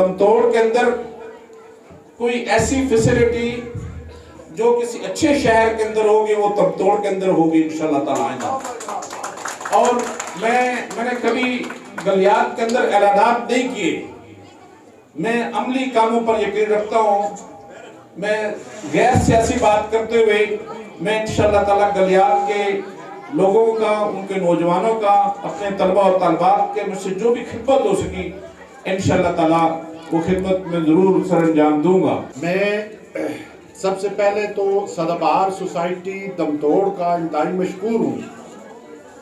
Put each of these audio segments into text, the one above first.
दमतोड़ के अंदर कोई ऐसी फैसिलिटी जो किसी अच्छे शहर के अंदर होगी वो दमतोड़ के अंदर होगी इंशाल्लाह ताला आइंदा। और मैंने कभी गलियात के अंदर ऐलानात नहीं किए, मैं अमली कामों पर यकीन रखता हूँ। मैं गैर सियासी बात करते हुए मैं इंशाल्लाह ताला गलियात के लोगों का, उनके नौजवानों का, अपने तलबा और तलबात के मुझसे जो भी खिदमत हो सकी इंशाल्लाह ताला वो खिदमत में ज़रूर सर अंजाम दूंगा। मैं सबसे पहले तो सदाबहार सोसाइटी दमतोड़ का इंतहाई मशकूर हूँ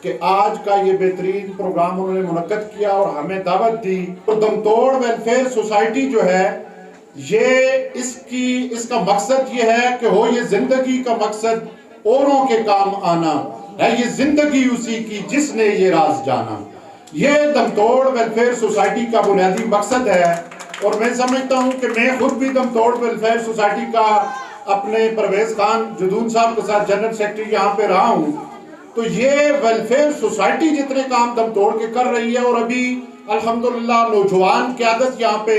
कि आज का ये बेहतरीन प्रोग्राम उन्होंने मुनक्कद किया और हमें दावत दी। तो दमतोड़ वेलफेयर सोसाइटी जो है इसका मकसद ये है कि हो ये जिंदगी का मकसद औरों के काम आना है, ये जिंदगी उसी की जिसने ये राज जाना। ये दमतोड़ वेलफेयर सोसाइटी का बुनियादी मकसद है। और मैं समझता हूँ कि मैं खुद भी दमतोड़ वेलफेयर सोसाइटी का अपने परवेज खान जुदून साहब के साथ जनरल सेक्रेटरी यहाँ पे रहा हूँ। तो ये वेलफेयर सोसाइटी जितने काम दमतोड़ के कर रही है, और अभी अल्हम्दुलिल्लाह नौजवान क़यादत यहाँ पे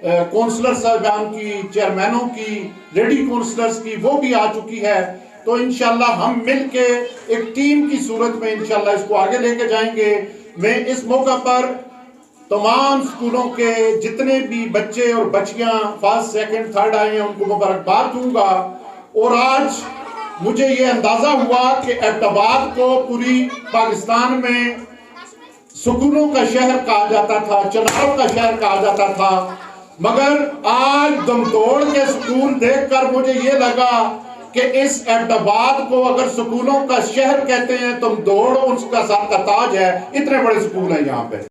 काउंसलर साहबान की, चेयरमैनों की, लेडी काउंसलर्स की वो भी आ चुकी है। तो इंशाल्लाह हम मिलके एक टीम की सूरत में इंशाल्लाह इसको आगे लेके जाएंगे। मैं इस मौका पर तमाम स्कूलों के जितने भी बच्चे और बच्चियां फर्स्ट सेकंड थर्ड आए हैं उनको मुबारकबाद दूंगा। और आज मुझे ये अंदाजा हुआ कि एबटाबाद को पूरी पाकिस्तान में सुकूनों का शहर कहा जाता था, चनारों का शहर कहा जाता था, मगर आज दमतोड़ के स्कूल देखकर मुझे ये लगा कि इस एबटाबाद को अगर सुकूनों का शहर कहते हैं तो दमतोड़ उसका सर का ताज है। इतने बड़े स्कूल हैं यहाँ पे।